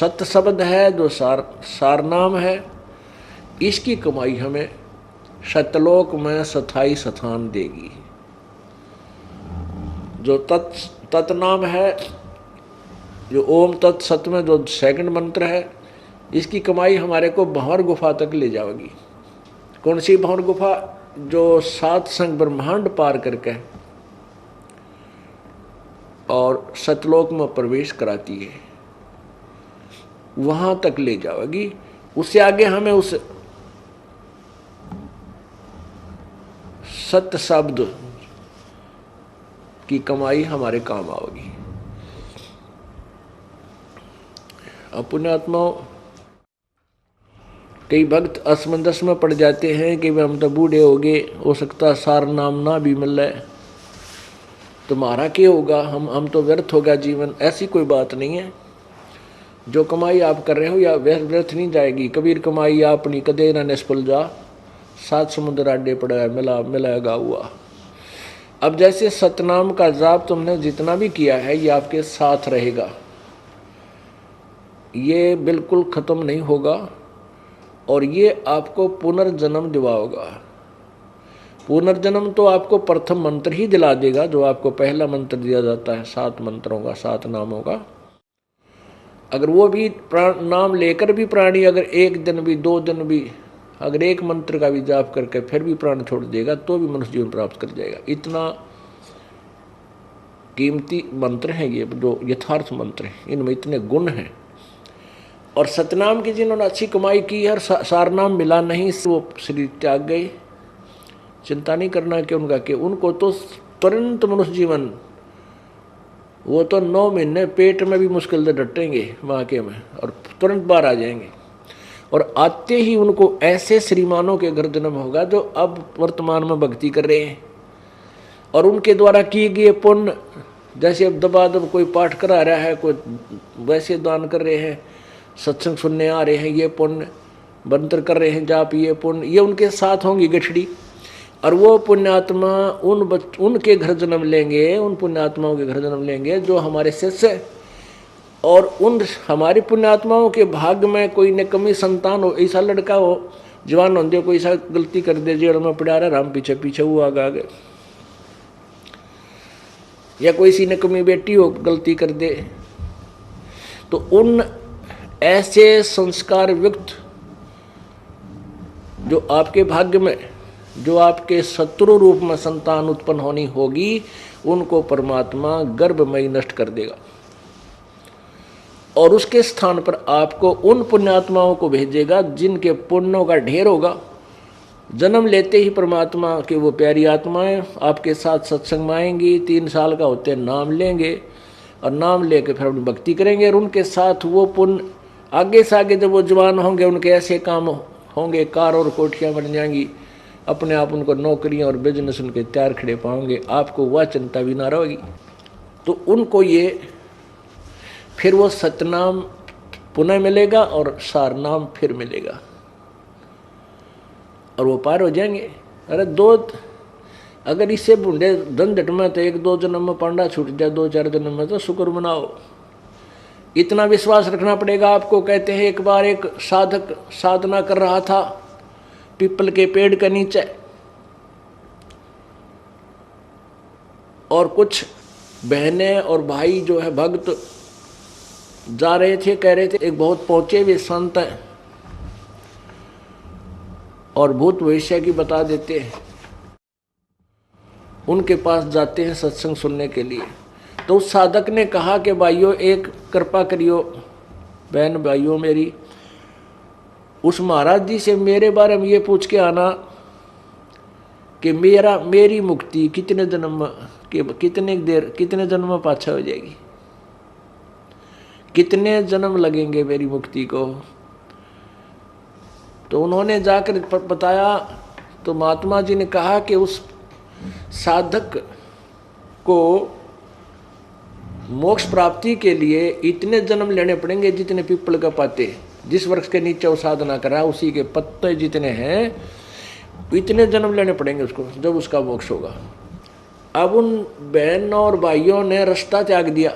सत्य शब्द है जो सार नाम है, इसकी कमाई हमें सतलोक में स्थाई स्थान देगी। जो तत् नाम है, जो ओम तत् सत में जो सेकंड मंत्र है, इसकी कमाई हमारे को भंवर गुफा तक ले जाएगी। कौन सी भंवर गुफा? जो 7 संग ब्रह्मांड पार करके और सतलोक में प्रवेश कराती है, वहां तक ले जाएगी। उससे आगे हमें उस सत्य शब्द की कमाई हमारे काम आएगी। अब पुण्यात्माओं, कई भक्त असमंजस में पड़ जाते हैं कि हम तो बूढ़े हो गए, हो सकता सार नाम ना भी मिले, तुम्हारा क्या होगा, हम तो व्यर्थ होगा जीवन। ऐसी कोई बात नहीं है। जो कमाई आप कर रहे हो या व्यर्थ नहीं जाएगी। कबीर कमाई अपनी कदे न निष्फल जा, 7 समुद्र आडे पड़ा मिलाएगा हुआ। अब जैसे सतनाम का जाप तुमने जितना भी किया है, ये आपके साथ रहेगा, ये बिल्कुल खत्म नहीं होगा और ये आपको पुनर्जन्म दिलाएगा। पुनर्जन्म तो आपको प्रथम मंत्र ही दिला देगा, जो आपको पहला मंत्र दिया जाता है 7 मंत्रों का, 7 नामों का। अगर वो भी नाम लेकर भी प्राणी अगर 1 दिन भी 2 दिन भी अगर एक मंत्र का भी जाप करके फिर भी प्राण छोड़ देगा तो भी मनुष्य जीवन प्राप्त कर जाएगा। इतना कीमती मंत्र है ये, जो यथार्थ मंत्र है, इनमें इतने गुण हैं। और सतनाम की जिन्होंने अच्छी कमाई की है और सारनाम मिला नहीं, वो शरीर त्याग गए। चिंता नहीं करना कि उनका कि उनको तो तुरंत मनुष्य जीवन, वो तो 9 महीने पेट में भी मुश्किल से डटेंगे माँ के में और तुरंत बाहर आ जाएंगे। और आते ही उनको ऐसे श्रीमानों के घर जन्म होगा जो अब वर्तमान में भक्ति कर रहे हैं और उनके द्वारा किए गए पुण्य, जैसे अब दबादब कोई पाठ करा रहा है, कोई वैसे दान कर रहे हैं, सत्संग सुनने आ रहे हैं, ये पुण्य मंत्र कर रहे हैं जाप, ये पुण्य, ये उनके साथ होंगी गठड़ी। और वो पुण्यात्मा उनके घर जन्म लेंगे, उन पुण्यात्माओं के घर जन्म लेंगे जो हमारे शिष्य। और उन हमारी पुण्यात्माओं के भाग्य में कोई निकम्मी संतान हो, ऐसा लड़का हो जवान होंगे, कोई ऐसा गलती कर दे जेल में पड़ा रहा, राम पीछे पीछे वो आगे, या कोई सी निकम्मी बेटी हो गलती कर दे, तो उन ऐसे संस्कार युक्त जो आपके भाग्य में, जो आपके शत्रु रूप में संतान उत्पन्न होनी होगी, उनको परमात्मा गर्भमयी नष्ट कर देगा और उसके स्थान पर आपको उन पुण्यात्माओं को भेजेगा जिनके पुण्यों का ढेर होगा। जन्म लेते ही परमात्मा के वो प्यारी आत्माएं आपके साथ सत्संग में आएंगी, 3 साल का होते नाम लेंगे और नाम लेके फिर अपनी भक्ति करेंगे और उनके साथ वो पुण्य आगे से आगे जब वो जवान होंगे, उनके ऐसे काम होंगे, कार और कोठियाँ बन जाएंगी, अपने आप उनको नौकरियाँ और बिजनेस उनके तैयार खड़े पाओगे, आपको वह चिंता भी ना रहेगी। तो उनको ये फिर वो सतनाम पुनः मिलेगा और सारनाम फिर मिलेगा और वो पार हो जाएंगे। अरे अगर इससे बूढ़े झंझट में तो 1-2 जन्म में पांडा छूट जाए, 2-4 जन्म में तो शुक्र मनाओ। इतना विश्वास रखना पड़ेगा आपको। कहते हैं एक बार एक साधक साधना कर रहा था पीपल के पेड़ के नीचे और कुछ बहनें और भाई जो है भक्त जा रहे थे, कह रहे थे एक बहुत पहुंचे हुए संत हैं और भूत भविष्य की बता देते हैं, उनके पास जाते हैं सत्संग सुनने के लिए। तो उस साधक ने कहा कि भाइयों एक कृपा करियो, बहन भाइयों मेरी, उस महाराज जी से मेरे बारे में ये पूछ के आना कि मेरी मुक्ति कितने जन्म कितने जन्म में पाछा हो जाएगी, कितने जन्म लगेंगे मेरी मुक्ति को। तो उन्होंने जाकर बताया तो महात्मा जी ने कहा कि उस साधक को मोक्ष प्राप्ति के लिए इतने जन्म लेने पड़ेंगे जितने पीपल का पत्ते, जिस वृक्ष के नीचे वो साधना करा उसी के पत्ते जितने हैं, इतने जन्म लेने पड़ेंगे उसको, जब उसका मोक्ष होगा। अब उन बहनों और भाइयों ने रास्ता त्याग दिया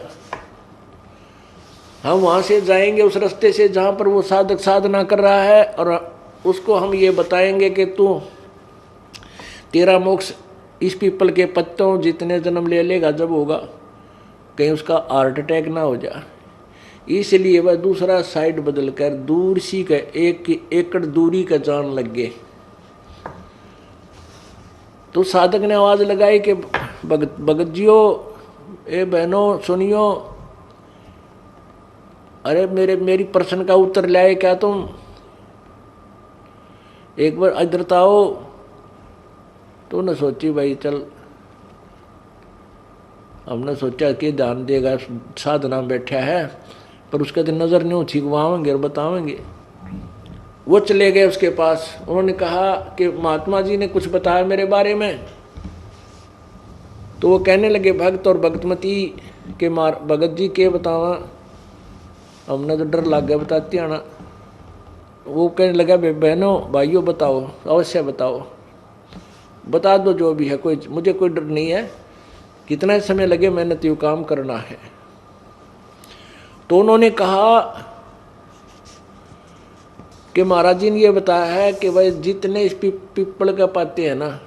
हम वहाँ से जाएंगे उस रास्ते से जहाँ पर वो साधक साधना कर रहा है, और उसको हम ये बताएंगे कि तू तेरा मोक्ष इस पीपल के पत्तों जितने जन्म ले लेगा जब होगा, कहीं उसका हार्ट अटैक ना हो जाए। इसलिए वह दूसरा साइड बदल कर दूर सी का 1 एकड़ दूरी का जान लग गए। तो साधक ने आवाज लगाई कि भगत जियो, ए बहनों सुनियो, अरे मेरी प्रश्न का उत्तर लाए क्या तुम, एक बार इधर तो आओ। तो ने सोची भाई चल, हमने सोचा कि ध्यान देगा, साधना बैठा है, पर उसके तो नजर नहीं छिगवाएंगे और बतावेंगे। वो चले गए उसके पास। उन्होंने कहा कि महात्मा जी ने कुछ बताया मेरे बारे में। तो वो कहने लगे भक्त और भक्तमती के भगत जी के बतावा, हमने तो डर लग गया बताती आना। वो कहने लगा बहनों भाइयों बताओ, अवश्य बताओ, बता दो जो भी है, मुझे कोई डर नहीं है, कितना समय लगे मैंने तो काम करना है। तो उन्होंने कहा कि महाराज जी ने ये बताया है कि भाई जितने इस पीपल का पत्ते हैं ना,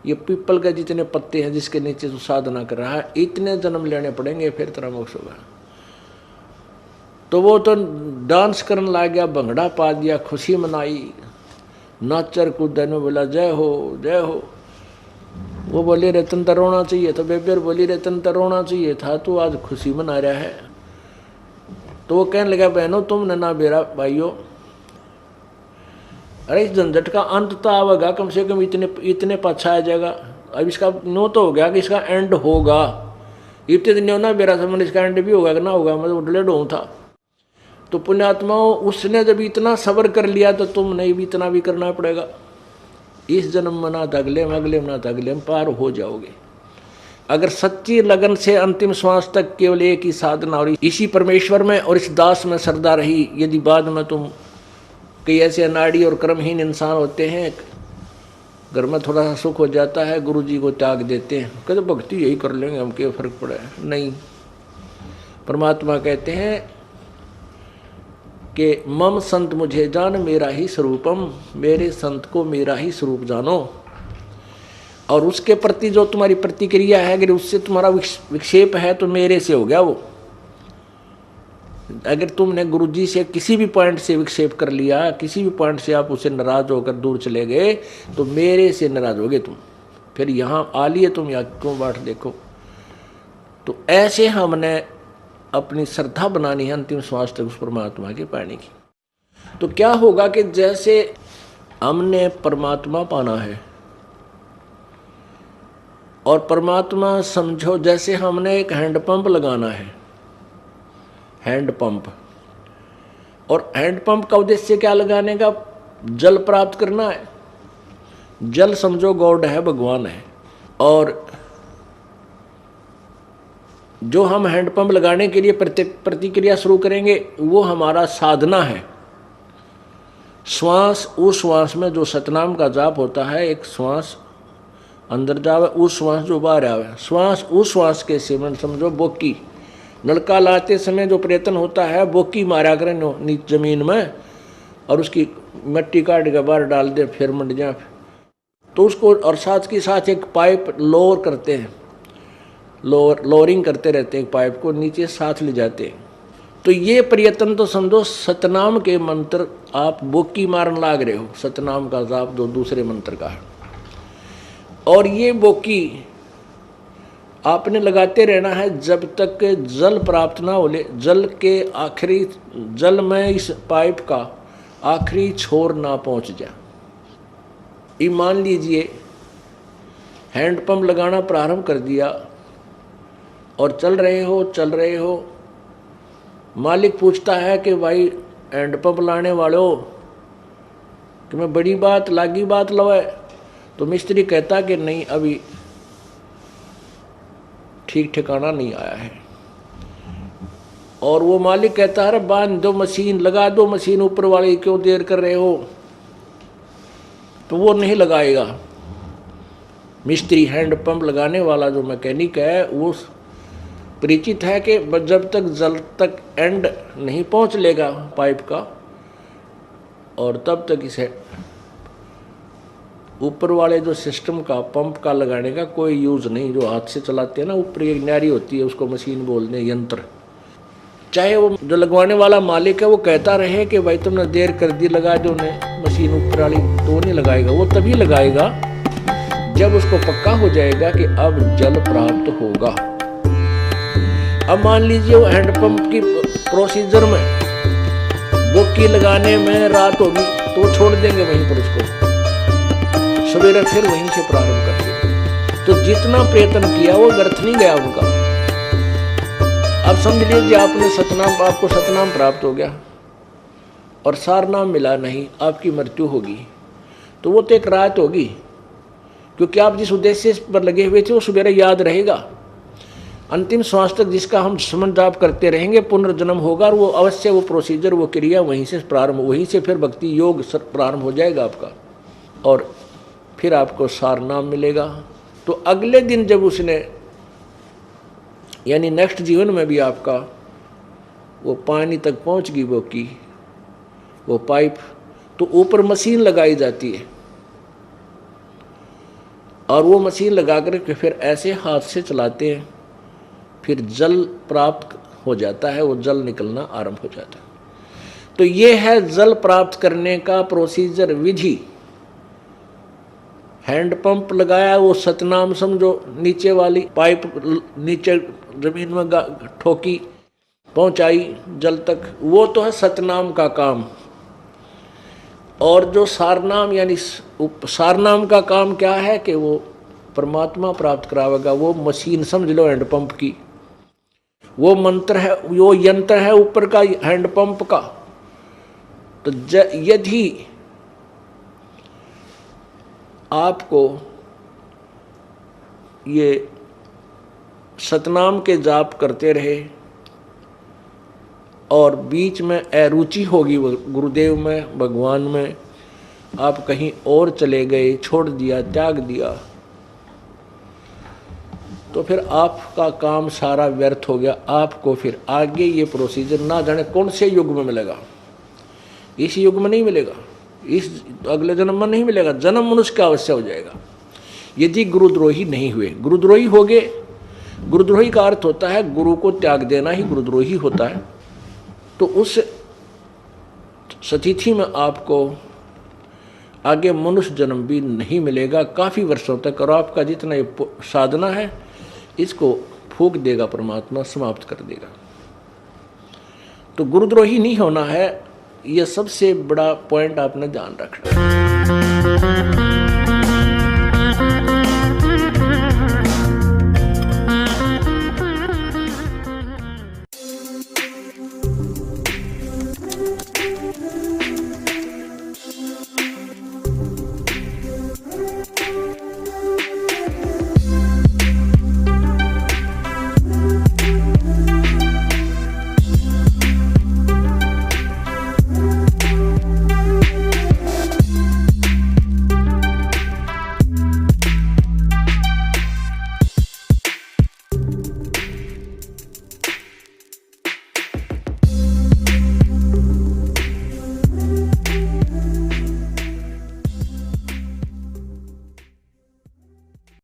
ये पीपल के जितने पत्ते हैं जिसके नीचे तू साधना कर रहा है, इतने जन्म लेने पड़ेंगे फिर तेरा मोक्ष होगा। तो वो तो डांस करने लग गया, भंगड़ा पा दिया, खुशी मनाई, नाचर कूदन में बोला जय हो जय हो। वो बोली रतन तो रोना चाहिए, तो बेबेर बोली रतन तो रोना चाहिए था, तू आज खुशी मना रहा है। तो वो कहने लगा बहनों तुमने ना बेरा भाइयों, अरे इस झंझट का अंत तो आवेगा, कम से कम इतने पाछा आ जाएगा। अब इसका नो तो हो गया कि इसका एंड होगा, इतने दिन ना बेरा समझ इसका एंड भी होगा कि ना होगा, मैं तो उडलेड हूँ था। तो पुण्यात्माओं उसने जब इतना सब्र कर लिया तो तुम नहीं भी इतना भी करना पड़ेगा। इस जन्म में ना तो अगले में, अगले में ना तो अगले में पार हो जाओगे। अगर सच्ची लगन से अंतिम श्वास तक केवल एक ही साधना और इसी परमेश्वर में और इस दास में श्रद्धा रही, यदि बाद में तुम कई ऐसे अनाड़ी और कर्महीन इंसान होते हैं, घर में थोड़ा सा सुख हो जाता है, गुरु जी को त्याग देते हैं, कहते भक्ति यही कर लेंगे, हम क्या फर्क पड़ा है। नहीं, परमात्मा कहते हैं कि मम संत मुझे जान मेरा ही स्वरूपम, मेरे संत को मेरा ही स्वरूप जानो। और उसके प्रति जो तुम्हारी प्रतिक्रिया है, अगर उससे तुम्हारा विक्षेप है तो मेरे से हो गया वो। अगर तुमने गुरु जी से किसी भी पॉइंट से विक्षेप कर लिया, किसी भी पॉइंट से आप उससे नाराज होकर दूर चले गए, तो मेरे से नाराज होगे तुम, फिर यहाँ आ लिए तुम, यहाँ क्यों बाट देखो। तो ऐसे हमने अपनी श्रद्धा बनानी है अंतिम श्वास तक उस परमात्मा के पाने की। तो क्या होगा कि जैसे हमने परमात्मा पाना है, और परमात्मा समझो जैसे हमने एक हैंडपंप लगाना है, हैंडपंप, और हैंडपंप का उद्देश्य क्या लगाने का, जल प्राप्त करना है। जल समझो गॉड है, भगवान है, और जो हम हैंडपंप लगाने के लिए प्रतिक्रिया शुरू करेंगे वो हमारा साधना है। श्वास, उस श्वास में जो सतनाम का जाप होता है, एक श्वास अंदर जावे, उस श्वास जो बाहर आवे, श्वास उस श्वास के सेवन समझो बोकी। नलका लाते समय जो प्रयत्न होता है, बोकी मारा करें नीचे जमीन में, और उसकी मिट्टी काट के बाहर डाल दे, फिर मंड जाए तो उसको, और साथ के साथ एक पाइप लोअर करते हैं, लोअरिंग करते रहते हैं, पाइप को नीचे साथ ले जाते हैं। तो ये प्रयत्न तो समझो सतनाम के मंत्र आप बोकी मारन लाग रहे हो, सतनाम का जाप जो दूसरे मंत्र का है, और ये बोकी आपने लगाते रहना है जब तक जल प्राप्त ना हो ले, जल के आखिरी, जल में इस पाइप का आखिरी छोर ना पहुंच जाए। ये मान लीजिए हैंडपंप लगाना प्रारंभ कर दिया और चल रहे हो, मालिक पूछता है कि भाई हैंडपंप लाने वालों कि मैं बड़ी बात लागी बात लवाए, तो मिस्त्री कहता कि नहीं अभी ठीक ठिकाना नहीं आया है, और वो मालिक कहता है अरे बांध दो मशीन, लगा दो मशीन ऊपर वाली, क्यों देर कर रहे हो, तो वो नहीं लगाएगा। मिस्त्री हैंडपंप लगाने वाला जो मैकेनिक है, वो परिचित है कि जब तक जल तक एंड नहीं पहुंच लेगा पाइप का, और तब तक इसे ऊपर वाले जो सिस्टम का पंप का लगाने का कोई यूज़ नहीं। जो हाथ से चलाते हैं ना, ऊपर एक न्यारी होती है, उसको मशीन बोलते हैं, यंत्र। चाहे वो जो लगवाने वाला मालिक है वो कहता रहे कि भाई तुमने देर कर दी, लगा दो ने मशीन ऊपर वाली, तो नहीं लगाएगा। वो तभी लगाएगा जब उसको पक्का हो जाएगा कि अब जल प्राप्त होगा। अब मान लीजिए वो हैंडपंप की प्रोसीजर में बोकी लगाने में रात होगी, तो वो छोड़ देंगे वहीं पर, उसको सवेरे फिर वहीं से प्रारंभ कर देंगे। तो जितना प्रयत्न किया वो व्यर्थ नहीं गया उनका। अब समझ लीजिए आपने सतनाम, आपको सतनाम प्राप्त हो गया और सार नाम मिला नहीं, आपकी मृत्यु होगी। तो वो तो एक रात होगी, क्योंकि आप जिस उद्देश्य पर लगे हुए थे वो सवेरे याद रहेगा। अंतिम श्वास तक जिसका हम स्मरण जाप करते रहेंगे, पुनर्जन्म होगा, और वो अवश्य वो प्रोसीजर, वो क्रिया वहीं से प्रारंभ, वहीं से फिर भक्ति योग प्रारंभ हो जाएगा आपका, और फिर आपको सार नाम मिलेगा। तो अगले दिन जब उसने, यानी नेक्स्ट जीवन में भी आपका वो पानी तक पहुंच गई वो पाइप, तो ऊपर मशीन लगाई जाती है, और वो मशीन लगा कर के फिर ऐसे हाथ से चलाते हैं, फिर जल प्राप्त हो जाता है, वो जल निकलना आरंभ हो जाता है। तो ये है जल प्राप्त करने का प्रोसीजर, विधि। हैंडपंप लगाया, वो सतनाम समझो, नीचे वाली पाइप नीचे जमीन में ठोकी, पहुंचाई जल तक, वो तो है सतनाम का काम। और जो सारनाम, यानी सारनाम का काम क्या है कि वो परमात्मा प्राप्त करावेगा। वो मशीन समझ लो हैंडपंप की, वो मंत्र है, वो यंत्र है ऊपर का हैंडपंप का। तो यदि आपको ये सतनाम के जाप करते रहे और बीच में अरुचि होगी गुरुदेव में, भगवान में, आप कहीं और चले गए, छोड़ दिया, त्याग दिया, तो फिर आपका काम सारा व्यर्थ हो गया। आपको फिर आगे ये प्रोसीजर ना जाने कौन से युग में मिलेगा, इस युग में नहीं मिलेगा, इस अगले जन्म में नहीं मिलेगा, जन्म मनुष्य का अवश्य हो जाएगा यदि गुरुद्रोही नहीं हुए। गुरुद्रोही हो गए, गुरुद्रोही का अर्थ होता है गुरु को त्याग देना ही गुरुद्रोही होता है। तो उस स्थिति में आपको आगे मनुष्य जन्म भी नहीं मिलेगा काफ़ी वर्षों तक, और आपका जितना ये साधना है इसको फूंक देगा परमात्मा, समाप्त कर देगा। तो गुरुद्रोही नहीं होना है, यह सबसे बड़ा पॉइंट आपने ध्यान रखना है।